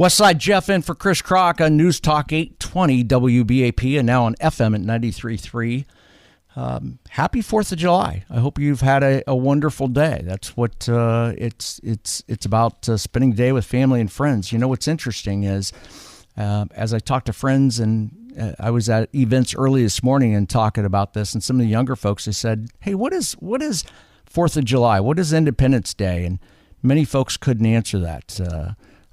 Westside Jeff in for Chris Krok on News Talk 820 WBAP and now on FM at 93.3. Happy 4th of July. I hope you've had a wonderful day. That's what it's about, spending the day with family and friends. You know, what's interesting is as I talk to friends, and I was at events early this morning and talking about this, and some of the younger folks, they said, hey, what is 4th of July? What is Independence Day? And many folks couldn't answer that.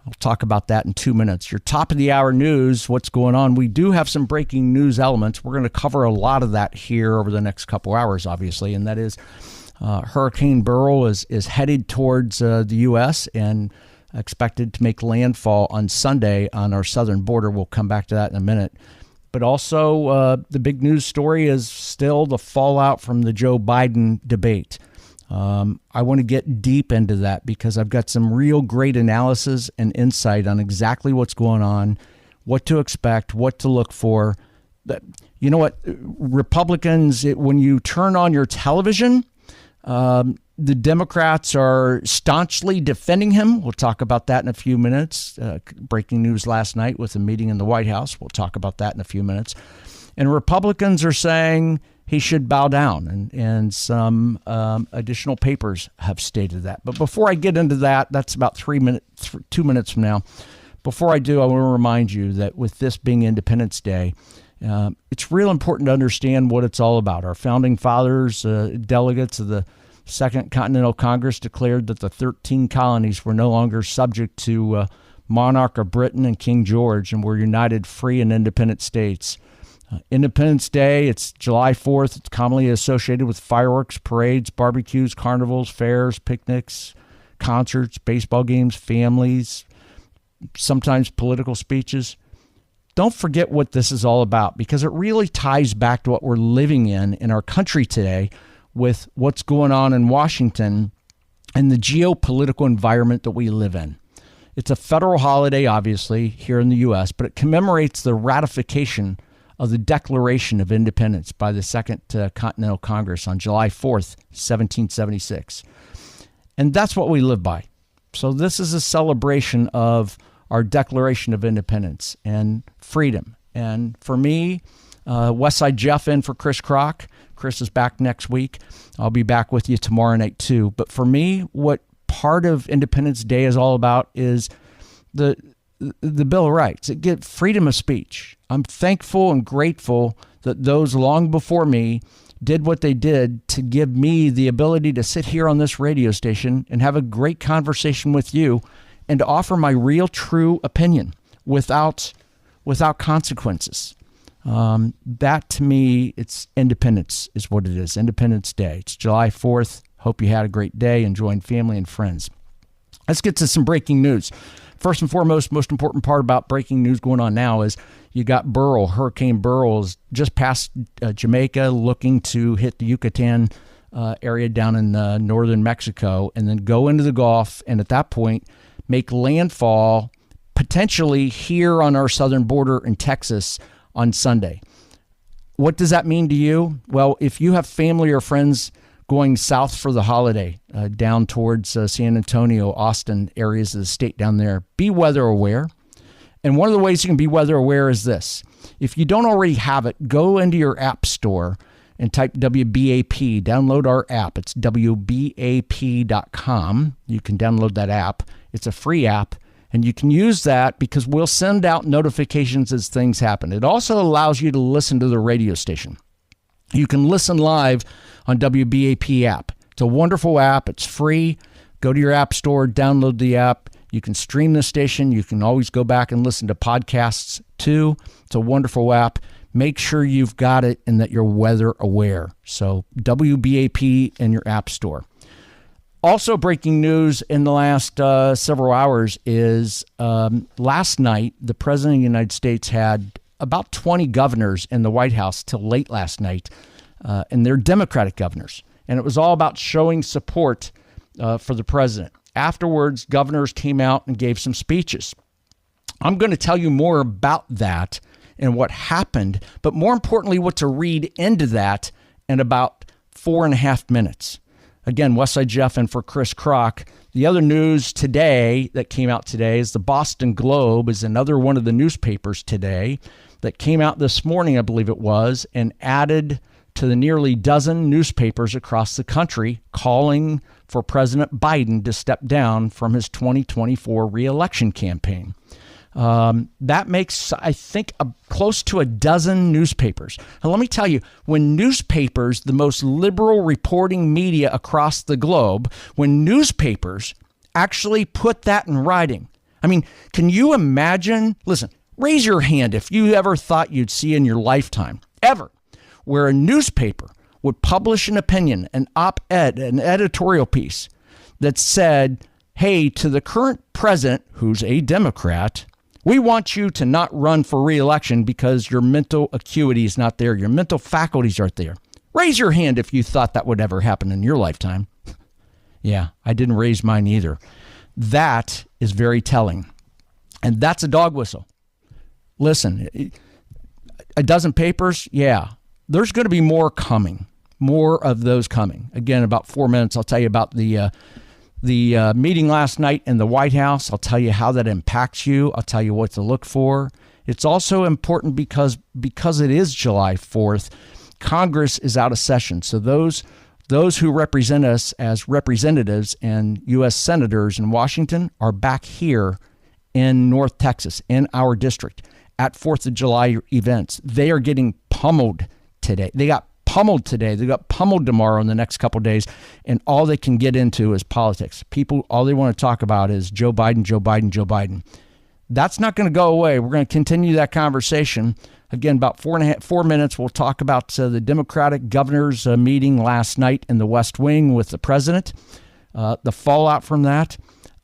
I'll talk about that in 2 minutes. Your top of the hour news, what's going on. We do have some breaking news elements. We're going to cover a lot of that here over the next couple hours, obviously, and that is Hurricane Beryl is headed towards the U.S. and expected to make landfall on Sunday on our southern border. We'll come back to that in a minute. But also the big news story is still the fallout from the Joe Biden debate. I want to get deep into that because I've got some real great analysis and insight on exactly what's going on, what to expect, what to look for. You know what? Republicans, when you turn on your television, the Democrats are staunchly defending him. We'll talk about that in a few minutes. Breaking news last night with a meeting in the White House. We'll talk about that in a few minutes. And Republicans are saying he should bow down, and some additional papers have stated that. But before I get into that, that's about 2 minutes from now. Before I do, I want to remind you that with this being Independence Day, it's real important to understand what it's all about. Our founding fathers, delegates of the Second Continental Congress, declared that the 13 colonies were no longer subject to monarch of Britain and King George and were united free and independent states. Independence Day, it's July 4th. It's commonly associated with fireworks, parades, barbecues, carnivals, fairs, picnics, concerts, baseball games, families, sometimes political speeches. Don't forget what this is all about because it really ties back to what we're living in our country today with what's going on in Washington and the geopolitical environment that we live in. It's a federal holiday, obviously, here in the U.S., but it commemorates the ratification of the Declaration of Independence by the Second Continental Congress on July 4th, 1776. And that's what we live by. So this is a celebration of our Declaration of Independence and freedom. And for me, Westside Jeff in for Chris Krok. Chris is back next week. I'll be back with you tomorrow night too. But for me, what part of Independence Day is all about is the Bill of Rights. It gives freedom of speech. I'm thankful and grateful that those long before me did what they did to give me the ability to sit here on this radio station and have a great conversation with you and to offer my real, true opinion without consequences. That to me, it's independence is what it is. Independence Day. It's July 4th. Hope you had a great day enjoying family and friends. Let's get to some breaking news. First and foremost, most important part about breaking news going on now is you got Beryl. Hurricane Beryl is just past Jamaica, looking to hit the Yucatan area down in northern Mexico, and then go into the Gulf, and at that point make landfall potentially here on our southern border in Texas on Sunday. What does that mean to you? Well, if you have family or friends going south for the holiday, down towards San Antonio, Austin, areas of the state down there, be weather aware. And one of the ways you can be weather aware is this. If you don't already have it, go into your app store and type WBAP. Download our app. It's WBAP.com. You can download that app. It's a free app. And you can use that because we'll send out notifications as things happen. It also allows you to listen to the radio station. You can listen live on WBAP app. It's a wonderful app. It's free. Go to your app store, download the app. You can stream the station. You can always go back and listen to podcasts too. It's a wonderful app. Make sure you've got it and that you're weather aware. So WBAP in your app store. Also breaking news in the last several hours is last night, the President of the United States had about 20 governors in the White House till late last night, and they're Democratic governors. And it was all about showing support for the president. Afterwards, governors came out and gave some speeches. I'm going to tell you more about that and what happened, but more importantly, what to read into that in about 4.5 minutes. Again, Westside Jeff and for Chris Krok. The other news today that came out today is the Boston Globe is another one of the newspapers today that came out this morning, I believe it was, and added to the nearly dozen newspapers across the country calling for President Biden to step down from his 2024 reelection campaign. That makes, I think, close to a dozen newspapers. And let me tell you, when newspapers, the most liberal reporting media across the globe, when newspapers actually put that in writing, I mean, can you imagine? Listen, raise your hand if you ever thought you'd see in your lifetime, ever, where a newspaper would publish an opinion, an op-ed, an editorial piece that said, hey, to the current president, who's a Democrat, we want you to not run for re-election because your mental acuity is not there. Your mental faculties aren't there. Raise your hand if you thought that would ever happen in your lifetime. Yeah, I didn't raise mine either. That is very telling. And that's a dog whistle. Listen, a dozen papers, yeah. There's going to be more coming, more of those coming. Again, about 4 minutes, I'll tell you about the meeting last night in the White House. I'll tell you how that impacts you. I'll tell you what to look for. It's also important because it is July 4th. Congress is out of session. So those who represent us as representatives and U.S. senators in Washington are back here in North Texas, in our district, at 4th of July events. They are getting pummeled today. They got pummeled today. They got pummeled tomorrow in the next couple of days, and all they can get into is politics. People, all they want to talk about is Joe Biden, Joe Biden, Joe Biden. That's not going to go away. We're going to continue that conversation. Again, about 4 minutes, we'll talk about the Democratic governor's meeting last night in the West Wing with the president, the fallout from that.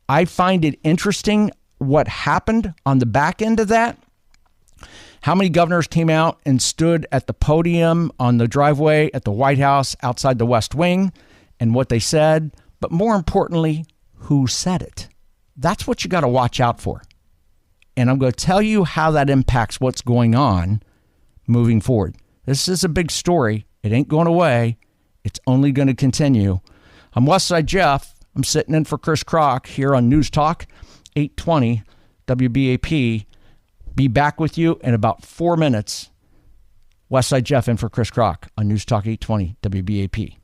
I find it interesting what happened on the back end of that. How many governors came out and stood at the podium on the driveway at the White House outside the West Wing and what they said, but more importantly, who said it? That's what you got to watch out for. And I'm going to tell you how that impacts what's going on moving forward. This is a big story. It ain't going away. It's only going to continue. I'm Westside Jeff. I'm sitting in for Chris Krok here on News Talk 820 WBAP. Be back with you in about 4 minutes. Westside Jeff in for Chris Krok on News Talk 820 WBAP.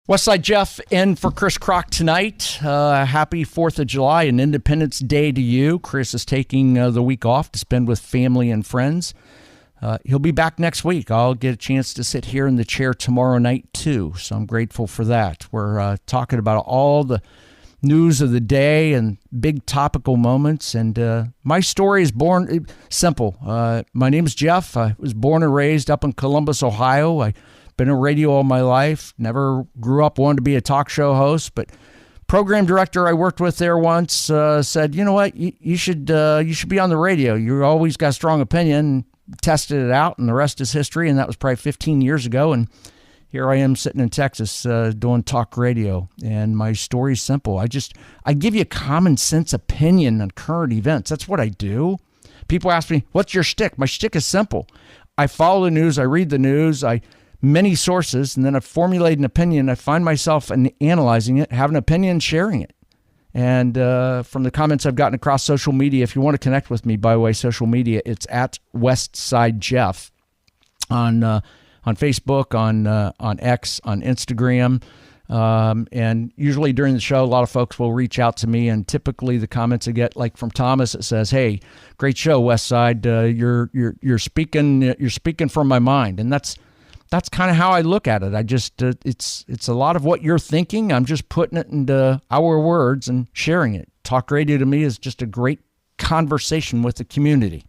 Westside Jeff in for Chris Krok tonight. Happy 4th of July and Independence Day to you. Chris is taking the week off to spend with family and friends. He'll be back next week. I'll get a chance to sit here in the chair tomorrow night too, so I'm grateful for that. We're talking about all the news of the day and big topical moments. And my story is simple. My name is Jeff. I was born and raised up in Columbus, Ohio. I've been in radio all my life. Never grew up wanting to be a talk show host, but program director I worked with there once said, you know what, you should be on the radio. You always got a strong opinion. Tested it out, and the rest is history. And that was probably 15 years ago. And here I am sitting in Texas doing talk radio, and my story is simple. I give you a common sense opinion on current events. That's what I do. People ask me, what's your shtick? My shtick is simple. I follow the news. I read the news. Many sources, and then I formulate an opinion. I find myself analyzing it, have an opinion, sharing it. And from the comments I've gotten across social media, if you want to connect with me, by the way, social media, it's at Westside Jeff on Facebook, on X, on Instagram. And usually during the show, a lot of folks will reach out to me, and typically the comments I get, like from Thomas, it says, "Hey, great show, Westside. You're speaking from my mind." And that's kind of how I look at it. I just it's a lot of what you're thinking. I'm just putting it into our words and sharing it. Talk radio to me is just a great conversation with the community.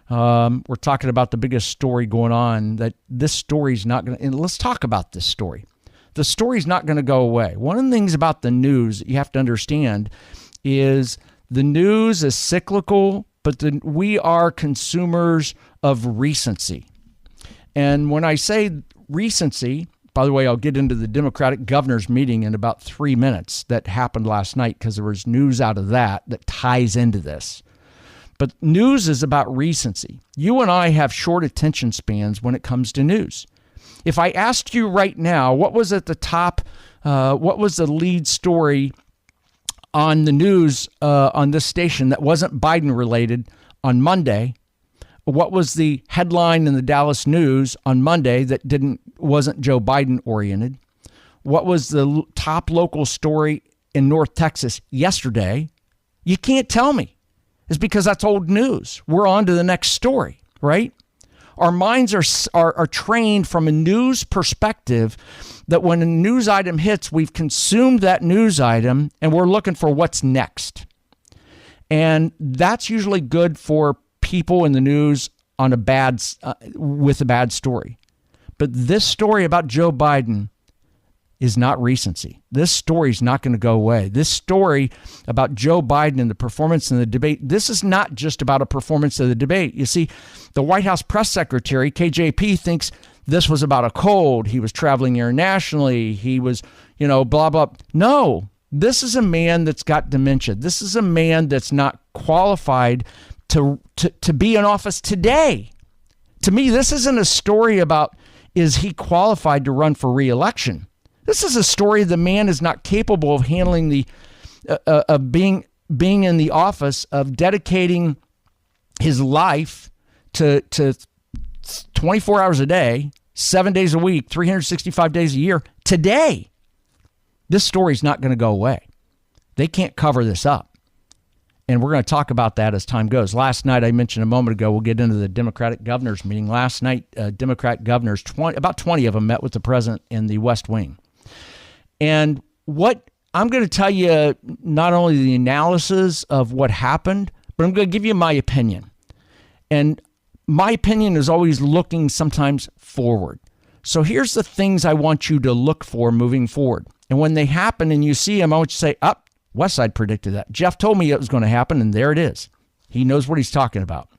We're talking about the biggest story going on, that this story's not going to, and let's talk about this story. The story's not going to go away. One of the things about the news that you have to understand is the news is cyclical, but we are consumers of recency. And when I say recency, by the way, I'll get into the Democratic governor's meeting in about 3 minutes that happened last night, because there was news out of that ties into this. But news is about recency. You and I have short attention spans when it comes to news. If I asked you right now, what was at the top, what was the lead story on the news on this station that wasn't Biden related on Monday? What was the headline in the Dallas News on Monday that wasn't Joe Biden oriented? What was the top local story in North Texas yesterday? You can't tell me. It's because that's old news. We're on to the next story, right? Our minds are trained from a news perspective that when a news item hits, we've consumed that news item and we're looking for what's next. And that's usually good for people in the news on with a bad story. But this story about Joe Biden is not recency. This story is not going to go away. This story about Joe Biden and the performance in the debate, this is not just about a performance of the debate. You see, the White House press secretary, KJP, thinks this was about a cold. He was traveling internationally. He was, blah, blah. No, this is a man that's got dementia. This is a man that's not qualified to be in office today. To me, this isn't a story about, is he qualified to run for re-election? This is a story the man is not capable of handling of being in the office, of dedicating his life to 24 hours a day, 7 days a week, 365 days a year. Today, this story's not going to go away. They can't cover this up. And we're going to talk about that as time goes. Last night, I mentioned a moment ago, we'll get into the Democratic governors meeting. Last night, Democrat governors, about 20 of them met with the president in the West Wing. And what I'm going to tell you, not only the analysis of what happened, but I'm going to give you my opinion. And my opinion is always looking sometimes forward. So here's the things I want you to look for moving forward. And when they happen and you see them, I want you to say, Westside predicted that. Jeff told me it was going to happen, and there it is. He knows what he's talking about.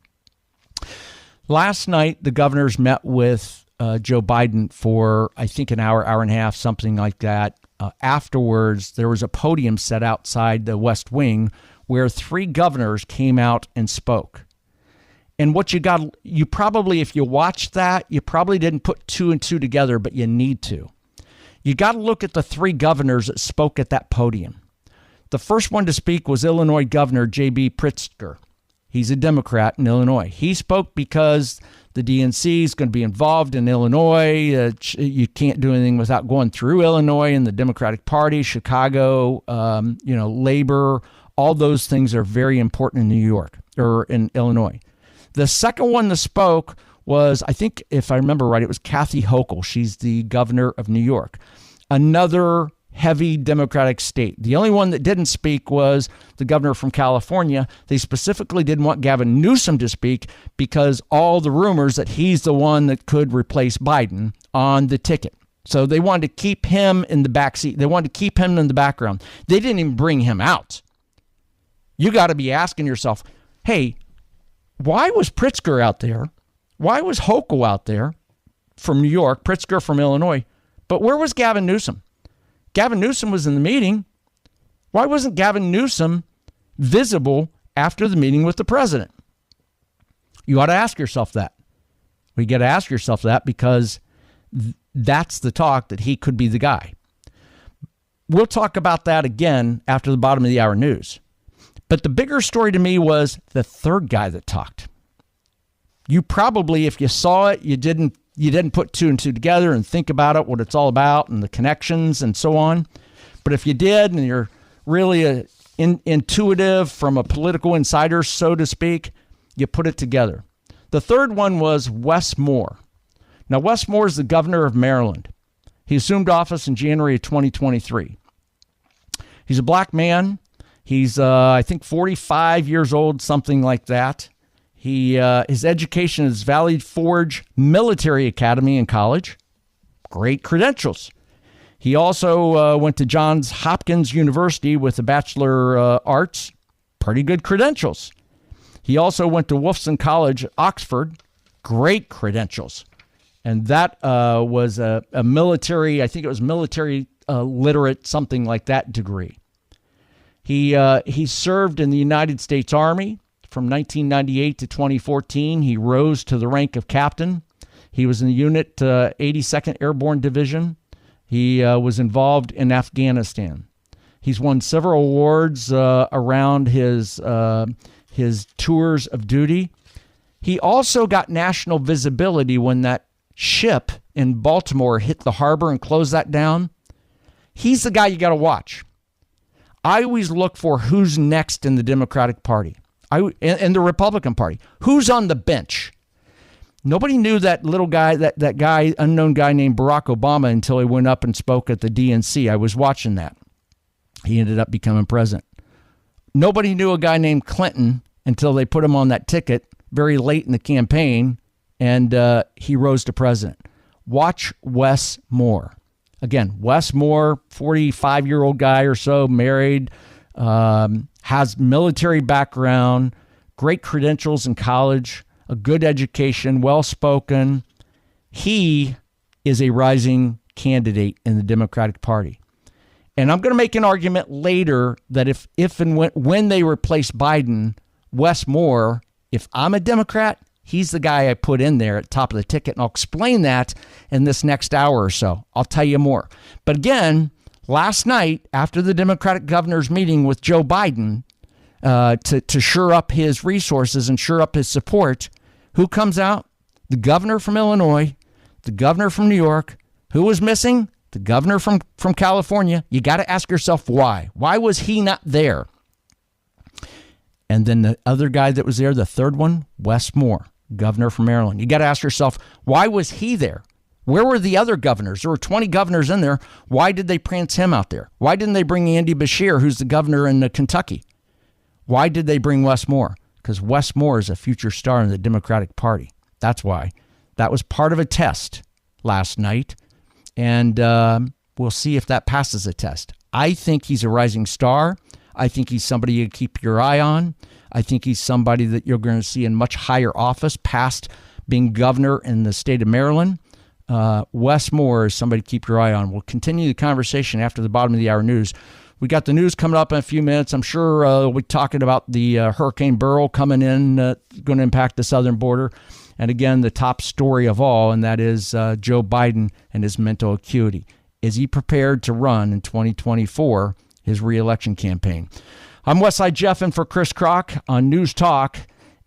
Last night, the governors met with Joe Biden for, I think, an hour and a half, something like that. Afterwards, there was a podium set outside the West Wing where 3 governors came out and spoke. And what you probably, if you watched that, you probably didn't put 2 and 2 together, but you need to. You got to look at the 3 governors that spoke at that podium. The first one to speak was Illinois Governor J.B. Pritzker. He's a Democrat in Illinois. He spoke because the DNC is going to be involved in Illinois. You can't do anything without going through Illinois and the Democratic Party, Chicago, labor. All those things are very important in New York or in Illinois. The second one that spoke was, I think, if I remember right, it was Kathy Hochul. She's the governor of New York. Another heavy Democratic state. The only one that didn't speak was the governor from California. They specifically didn't want Gavin Newsom to speak because all the rumors that he's the one that could replace Biden on the ticket. So they wanted to keep him in the backseat. They wanted to keep him in the background. They didn't even bring him out. You got to be asking yourself, hey, why was Pritzker out there? Why was Hochul out there from New York, Pritzker from Illinois? But where was Gavin Newsom? Gavin Newsom was in the meeting. Why wasn't Gavin Newsom visible after the meeting with the president? You ought to ask yourself that. You got to ask yourself that because that's the talk that he could be the guy. We'll talk about that again after the bottom of the hour news. But the bigger story to me was the third guy that talked. You probably, if you saw it, you didn't put 2 and 2 together and think about it, what it's all about and the connections and so on. But if you did, and you're really intuitive from a political insider, so to speak, you put it together. The third one was Wes Moore. Now, Wes Moore is the governor of Maryland. He assumed office in January of 2023. He's a black man. He's, I think, 45 years old, something like that. His education is Valley Forge Military Academy and College. Great credentials. He also went to Johns Hopkins University with a Bachelor Arts. Pretty good credentials. He also went to Wolfson College, Oxford. Great credentials. And that was a military, I think it was military literate, something like that degree. He served in the United States Army from 1998 to 2014. He rose to the rank of captain. He was in the unit 82nd Airborne Division. He was involved in Afghanistan. He's won several awards around his tours of duty. He also got national visibility when that ship in Baltimore hit the harbor and closed that down. He's the guy you got to watch. I always look for who's next in the Democratic Party and the Republican Party. Who's on the bench? Nobody knew that little guy, that guy, unknown guy named Barack Obama until he went up and spoke at the DNC. I was watching that. He ended up becoming president. Nobody knew a guy named Clinton until they put him on that ticket very late in the campaign, and he rose to president. Watch Wes Moore. Again, Wes Moore, 45-year-old guy or so, married, has military background, great credentials in college, a good education, well-spoken. He is a rising candidate in the Democratic Party. And I'm going to make an argument later that if and when they replace Biden, Wes Moore, if I'm a Democrat, he's the guy I put in there at the top of the ticket. And I'll explain that in this next hour or so. I'll tell you more. But again, last night, after the Democratic governor's meeting with Joe Biden to shore up his resources and shore up his support, who comes out? The governor from Illinois, the governor from New York. Who was missing? The governor from California. You got to ask yourself why. Why was he not there? And then the other guy that was there, the third one, Wes Moore, governor from Maryland. You got to ask yourself, why was he there? Where were the other governors? There were 20 governors in there. Why did they prance him out there? Why didn't they bring Andy Beshear, who's the governor in Kentucky? Why did they bring Wes Moore? Because Wes Moore is a future star in the Democratic Party. That's why. That was part of a test last night. And we'll see if that passes a test. I think he's a rising star. I think he's somebody you keep your eye on. I think he's somebody that you're going to see in much higher office past being governor in the state of Maryland. Wes Moore is somebody to keep your eye on. We'll continue the conversation after the bottom of the hour news. We got the news coming up in a few minutes. I'm sure we'll be talking about the Hurricane Beryl coming in, going to impact the southern border. And again, the top story of all, and that is Joe Biden and his mental acuity. Is he prepared to run in 2024, his reelection campaign? I'm Westside Jeff in for Chris Krok on News Talk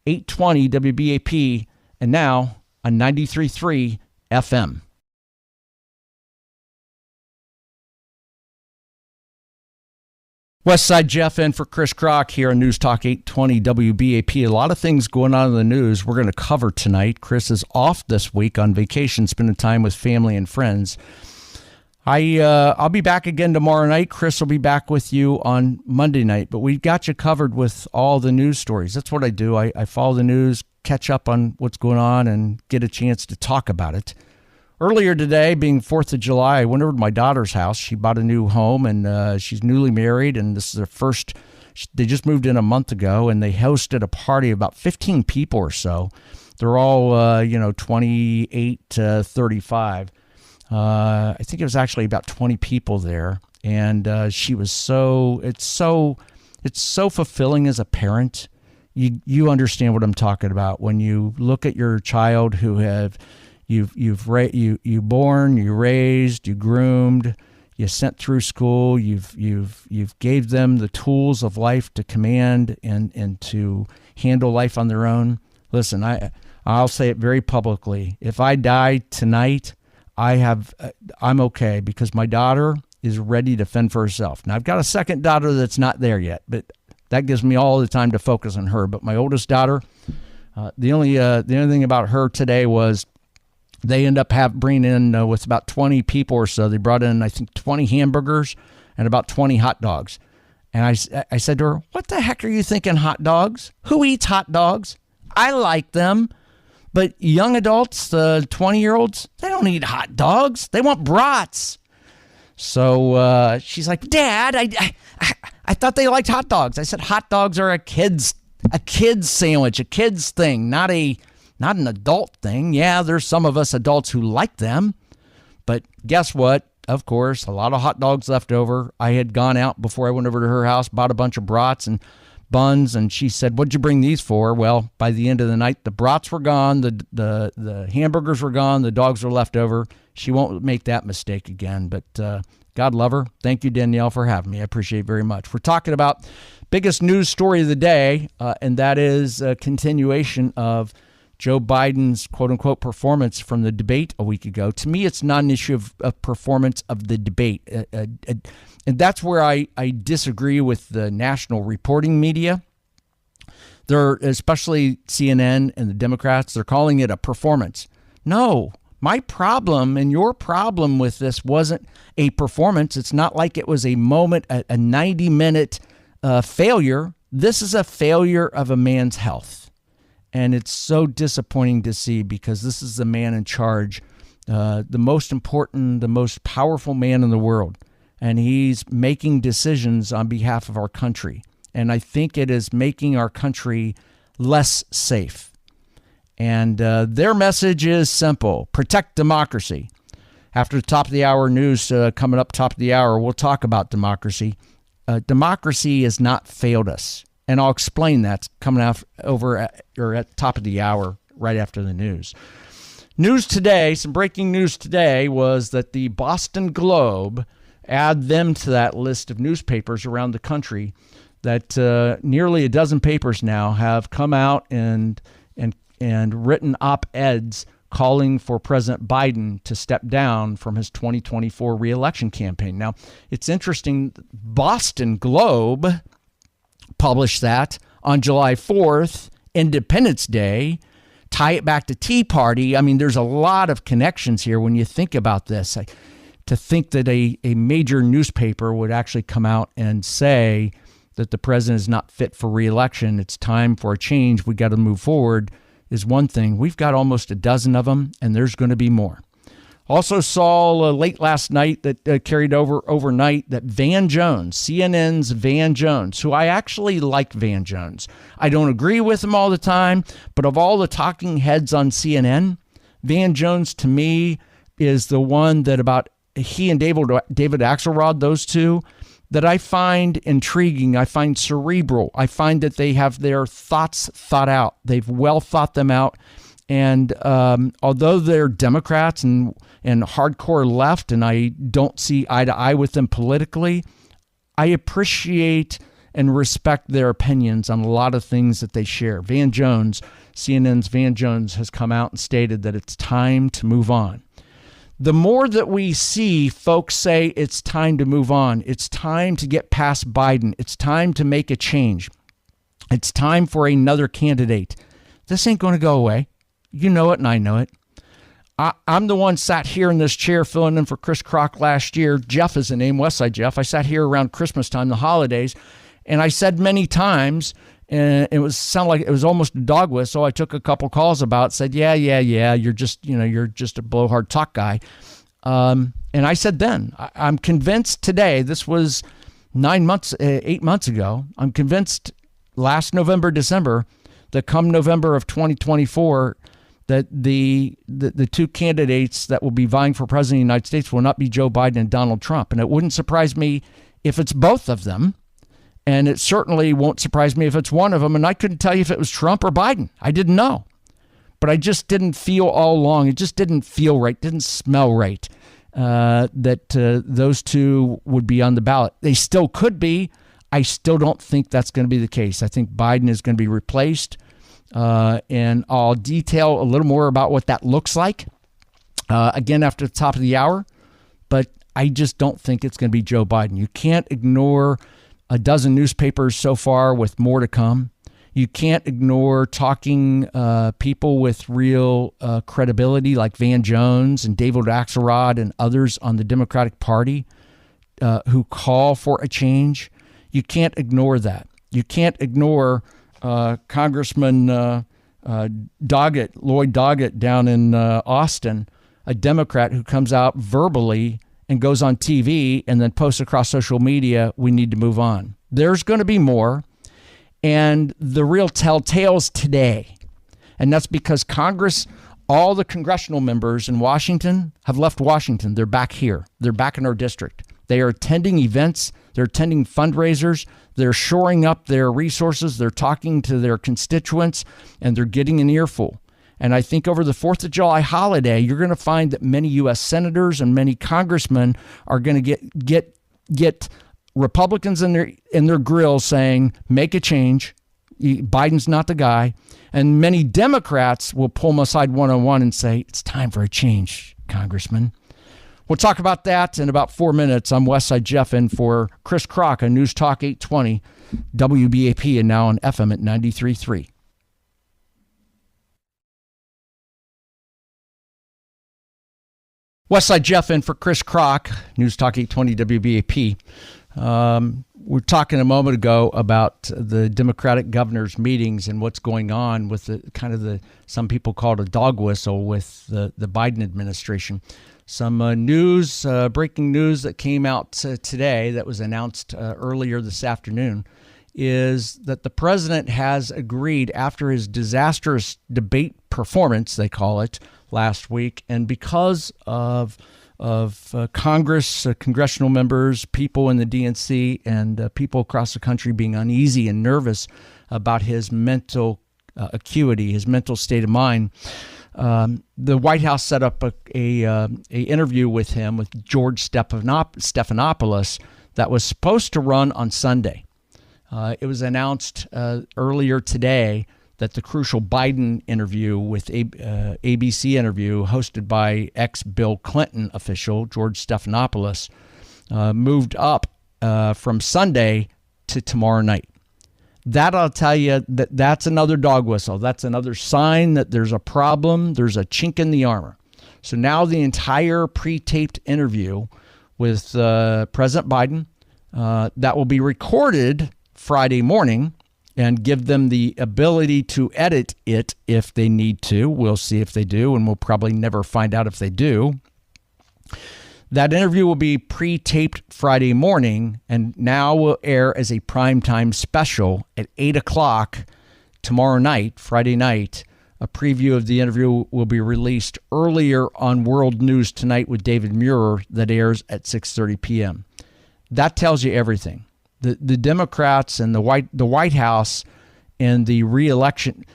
820 WBAP, and now on 93.3 FM. Westside Jeff in for Chris Krok here on News Talk 820 WBAP. A lot of things going on in the news we're going to cover tonight. Chris is off this week on vacation, spending time with family and friends. I'll be back again tomorrow night. Chris will be back with you on Monday night. But we've got you covered with all the news stories. That's what I do. I follow the news, catch up on what's going on, and get a chance to talk about it. Earlier today, being 4th of July, I went over to my daughter's house. She bought a new home, and she's newly married, and this is their first. They just moved in a month ago, and they hosted a party of about 15 people or so. They're all, 28 to 35. I think it was actually about 20 people there, and she was it's so fulfilling as a parent. You understand what I'm talking about when you look at your child who you born, you raised, you groomed, you sent through school, you've gave them the tools of life to command and to handle life on their own. Listen, I'll say it very publicly. If I die tonight, I'm okay because my daughter is ready to fend for herself. Now I've got a second daughter that's not there yet, but that gives me all the time to focus on her. But my oldest daughter, the only thing about her today was they end up bringing in with about 20 people or so. They brought in, I think, 20 hamburgers and about 20 hot dogs. And I said to her, "What the heck are you thinking, hot dogs? Who eats hot dogs? I like them. But young adults, 20-year-olds, they don't eat hot dogs. They want brats." So she's like, "Dad, I thought they liked hot dogs." I said, "Hot dogs are a kid's sandwich, a kid's thing, not an adult thing. Yeah, there's some of us adults who like them. But guess what? Of course, a lot of hot dogs left over. I had gone out before I went over to her house, bought a bunch of brats, and buns, and she said, "What'd you bring these for?" Well, by the end of the night, the brats were gone, the hamburgers were gone, the dogs were left over. She won't make that mistake again, but God love her. Thank you, Danielle, for having me. I appreciate it very much. We're talking about biggest news story of the day, and that is a continuation of Joe Biden's quote-unquote performance from the debate a week ago. To me, it's not an issue of performance of the debate. And that's where I disagree with the national reporting media. They're, especially CNN and the Democrats, they're calling it a performance. No, my problem and your problem with this wasn't a performance. It's not like it was a moment, a 90-minute failure. This is a failure of a man's health. And it's so disappointing to see, because this is the man in charge, the most important, the most powerful man in the world. And he's making decisions on behalf of our country. And I think it is making our country less safe. And their message is simple: protect democracy. After the top of the hour news coming up top of the hour, we'll talk about democracy. Democracy has not failed us. And I'll explain that coming out at the top of the hour, right after the news. News today, some breaking news today, was that the Boston Globe, add them to that list of newspapers around the country, that nearly a dozen papers now have come out and written op-eds calling for President Biden to step down from his 2024 reelection campaign. Now, it's interesting, Boston Globe published that on July 4th, Independence Day, tie it back to Tea Party. I mean, there's a lot of connections here when you think about this. To think that a major newspaper would actually come out and say that the president is not fit for re-election, it's time for a change, we got to move forward, is one thing. We've got almost a dozen of them, and there's going to be more. Also saw late last night that carried over overnight that Van Jones, CNN's Van Jones, who I actually like Van Jones. I don't agree with him all the time, but of all the talking heads on CNN, Van Jones to me is the one that about he and David Axelrod, those two, that I find intriguing. I find cerebral. I find that they have their thoughts thought out. They've well thought them out. And although they're Democrats and hardcore left, and I don't see eye to eye with them politically, I appreciate and respect their opinions on a lot of things that they share. Van Jones, CNN's Van Jones, has come out and stated that it's time to move on. The more that we see folks say it's time to move on, it's time to get past Biden, it's time to make a change, it's time for another candidate, this ain't going to go away. You know it, and I know it. I'm the one sat here in this chair filling in for Chris Krok last year. Jeff is the name, Westside Jeff. I sat here around Christmas time, the holidays, and I said many times, and it sounded like it was almost a dog whistle. I took a couple calls about it, said, yeah, you're just a blowhard talk guy. And I said then, I'm convinced today, this was 8 months ago, I'm convinced last November, December, that come November of 2024, that the two candidates that will be vying for president of the United States will not be Joe Biden and Donald Trump. And it wouldn't surprise me if it's both of them. And it certainly won't surprise me if it's one of them. And I couldn't tell you if it was Trump or Biden. I didn't know. But I just didn't feel all along. It just didn't feel right, didn't smell right, that those two would be on the ballot. They still could be. I still don't think that's going to be the case. I think Biden is going to be replaced. And I'll detail a little more about what that looks like again after the top of the hour. But I just don't think it's going to be Joe Biden. You can't ignore a dozen newspapers so far with more to come. You can't ignore talking people with real credibility like Van Jones and David Axelrod and others on the Democratic Party who call for a change. You can't ignore that. You can't ignore Congressman Lloyd Doggett down in Austin, a Democrat who comes out verbally and goes on TV and then posts across social media, we need to move on. There's going to be more. And the real telltale's today. And that's because Congress, all the congressional members in Washington have left Washington. They're back here. They're back in our district. They are attending events They're attending fundraisers. They're shoring up their resources. They're talking to their constituents, and they're getting an earful. And I think over the 4th of July holiday, you're going to find that many U.S. senators and many congressmen are going to get Republicans in their grill saying, make a change. Biden's not the guy. And many Democrats will pull them aside one-on-one and say, it's time for a change, Congressman. We'll talk about that in about 4 minutes. I'm Westside Jeff in for Chris Krok on News Talk 820, WBAP, and now on FM at 93.3. Westside Jeff in for Chris Krok, News Talk 820 WBAP. We're talking a moment ago about the Democratic governors' meetings and what's going on with the some people call it a dog whistle with the Biden administration. Some breaking news that came out today that was announced earlier this afternoon is that the president has agreed after his disastrous debate performance, they call it, last week, and because of Congress, congressional members, people in the DNC, and people across the country being uneasy and nervous about his mental acuity, his mental state of mind. The White House set up a interview with him, with George Stephanopoulos, that was supposed to run on Sunday. It was announced earlier today that the crucial Biden interview with ABC interview hosted by ex-Bill Clinton official George Stephanopoulos moved up from Sunday to tomorrow night. That I'll tell you, that's another dog whistle. That's another sign that there's a problem. There's a chink in the armor. So now the entire pre-taped interview with President Biden, that will be recorded Friday morning and give them the ability to edit it if they need to. We'll see if they do, and we'll probably never find out if they do. That interview will be pre-taped Friday morning and now will air as a primetime special at 8 o'clock tomorrow night, Friday night. A preview of the interview will be released earlier on World News Tonight with David Muir that airs at 6:30 p.m. That tells you everything. The Democrats and the White House and the re-election,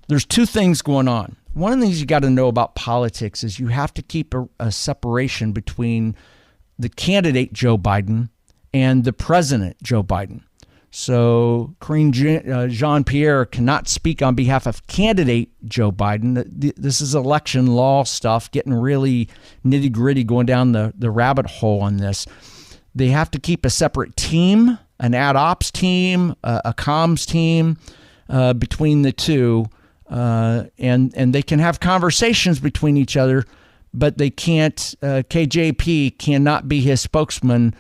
there's two things going on. One of the things you got to know about politics is you have to keep a separation between the candidate, Joe Biden, and the president, Joe Biden. So Karine Jean-Pierre cannot speak on behalf of candidate Joe Biden. This is election law stuff, getting really nitty-gritty, going down the rabbit hole on this. They have to keep a separate team, an ad ops team, a comms team between the two. And they can have conversations between each other, but they can't. KJP cannot be his spokesman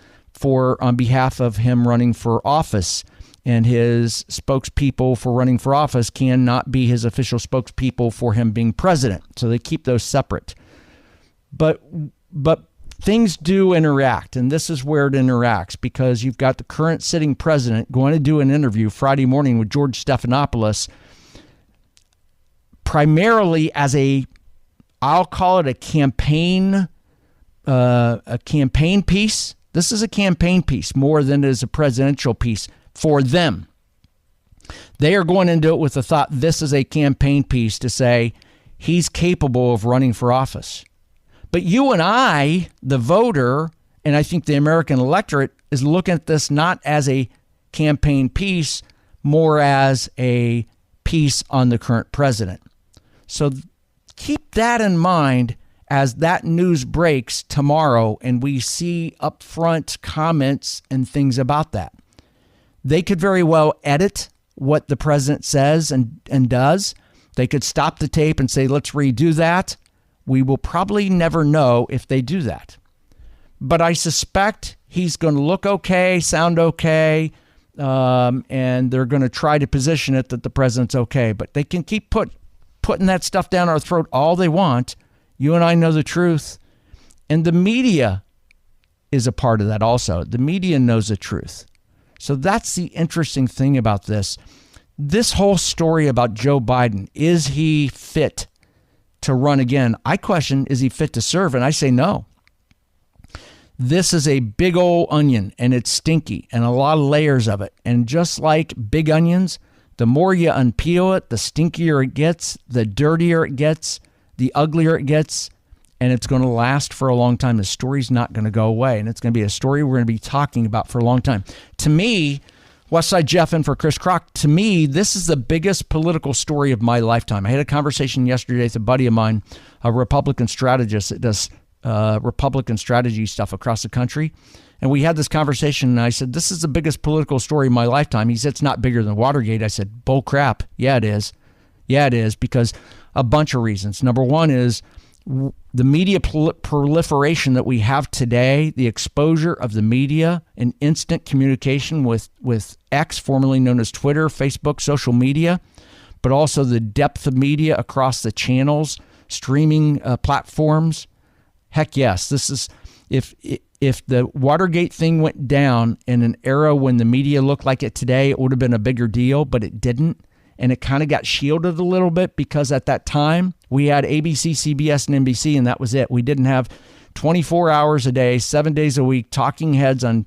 on behalf of him running for office, and his spokespeople for running for office cannot be his official spokespeople for him being president. So they keep those separate. But things do interact, and this is where it interacts, because you've got the current sitting president going to do an interview Friday morning with George Stephanopoulos, primarily as I'll call it a campaign piece. This is a campaign piece more than it is a presidential piece for them. They are going into it with the thought this is a campaign piece to say he's capable of running for office. But you and I, the voter, and I think the American electorate, is looking at this not as a campaign piece, more as a piece on the current president. So keep that in mind as that news breaks tomorrow and we see upfront comments and things about that. They could very well edit what the president says and does. They could stop the tape and say, let's redo that. We will probably never know if they do that. But I suspect he's going to look okay, sound okay, and they're going to try to position it that the president's okay. But they can keep putting that stuff down our throat all they want. You and I know the truth. And the media is a part of that also. The media knows the truth. So that's the interesting thing about this. This whole story about Joe Biden, is he fit to run again? I question, is he fit to serve? And I say no. This is a big old onion, and it's stinky, and a lot of layers of it. And just like big onions, the more you unpeel it, the stinkier it gets, the dirtier it gets, the uglier it gets, and it's going to last for a long time. The story's not going to go away, and it's going to be a story we're going to be talking about for a long time. To me, Westside Jeff in for Chris Krok, to me, this is the biggest political story of my lifetime. I had a conversation yesterday with a buddy of mine, a Republican strategist that does Republican strategy stuff across the country. And we had this conversation, and I said, this is the biggest political story of my lifetime. He said, it's not bigger than Watergate. I said, bull crap. Yeah, it is. Yeah, it is, because a bunch of reasons. Number one is the media proliferation that we have today, the exposure of the media and instant communication with X, formerly known as Twitter, Facebook, social media, but also the depth of media across the channels, streaming platforms. Heck yes, this is if the Watergate thing went down in an era when the media looked like it today, it would have been a bigger deal, but it didn't. And it kind of got shielded a little bit because at that time we had ABC, CBS, and NBC, and that was it. We didn't have 24 hours a day, 7 days a week, talking heads on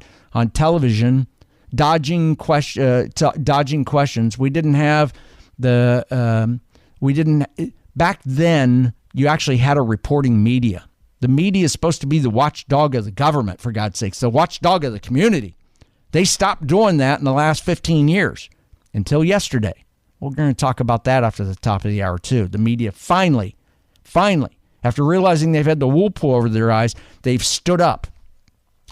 television, dodging questions. We didn't have back then. You actually had a reporting media. The media is supposed to be the watchdog of the government, for God's sakes, the watchdog of the community. They stopped doing that in the last 15 years until yesterday. We're going to talk about that after the top of the hour, too. The media finally, after realizing they've had the wool pull over their eyes, they've stood up.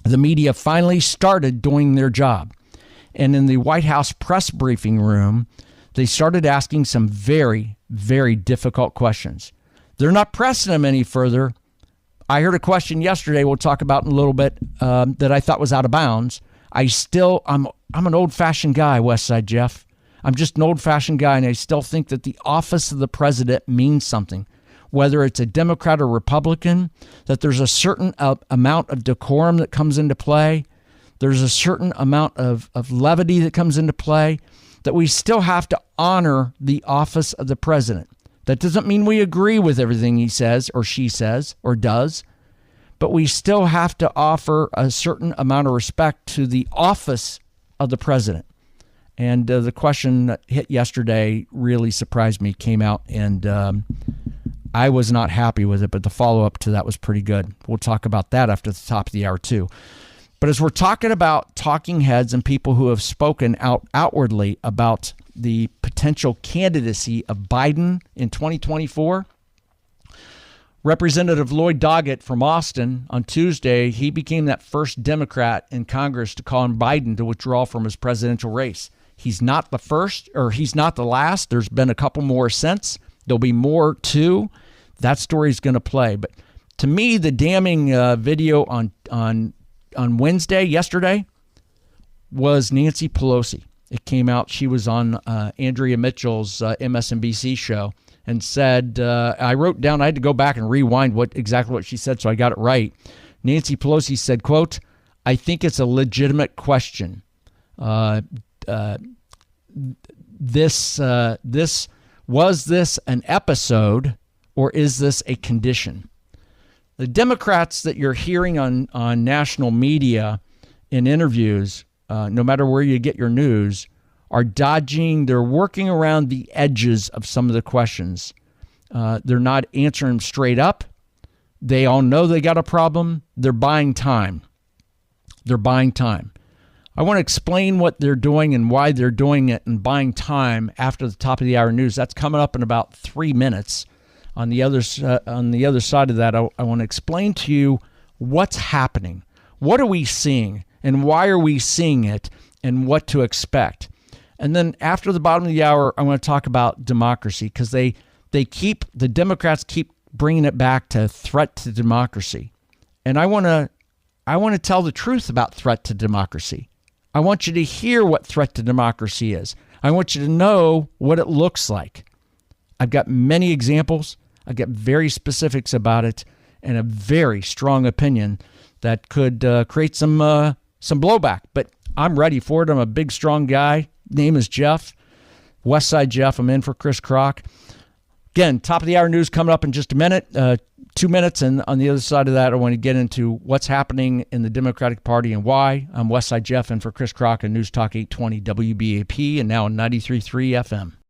The media finally started doing their job. And in the White House press briefing room, they started asking some very, very difficult questions. They're not pressing them any further. I heard a question yesterday we'll talk about in a little bit that I thought was out of bounds. I'm an old-fashioned guy, Westside Jeff. I'm just an old-fashioned guy, and I still think that the office of the president means something. Whether it's a Democrat or Republican, that there's a certain amount of decorum that comes into play. There's a certain amount of levity that comes into play, that we still have to honor the office of the president. That doesn't mean we agree with everything he says or she says or does, but we still have to offer a certain amount of respect to the office of the president. And the question that hit yesterday really surprised me, came out, and I was not happy with it, but the follow-up to that was pretty good. We'll talk about that after the top of the hour, too. But as we're talking about talking heads and people who have spoken outwardly about the potential candidacy of Biden in 2024, Representative Lloyd Doggett from Austin on Tuesday, he became that first Democrat in Congress to call on Biden to withdraw from his presidential race. He's not the first, or he's not the last. There's been a couple more since. There'll be more too. That story's going to play. But to me, the damning video on yesterday, was Nancy Pelosi. It came out. She was on Andrea Mitchell's MSNBC show and said, I wrote down, I had to go back and rewind exactly what she said, so I got it right. Nancy Pelosi said, quote, I think it's a legitimate question. This was this an episode, or is this a condition? The Democrats that you're hearing on national media in interviews, no matter where you get your news, are dodging. They're working around the edges of some of the questions. They're not answering them straight up. They all know they got a problem. They're buying time. I want to explain what they're doing and why they're doing it and buying time after the top of the hour news. That's coming up in about 3 minutes. On the other side of that, I want to explain to you what's happening. What are we seeing, and why are we seeing it, and what to expect? And then after the bottom of the hour, I want to talk about democracy, because the Democrats keep bringing it back to threat to democracy. And I want to tell the truth about threat to democracy. I want you to hear what threat to democracy is. I want you to know what it looks like. I've got many examples. I've got very specifics about it, and a very strong opinion that could create some blowback. But I'm ready for it. I'm a big, strong guy. Name is Jeff, Westside Jeff. I'm in for Chris Krok. Again, top of the hour news coming up in just a minute. 2 minutes, and on the other side of that, I want to get into what's happening in the Democratic Party and why. I'm Westside Jeff, and for Chris Krok on News Talk 820 WBAP, and now on 93.3 FM.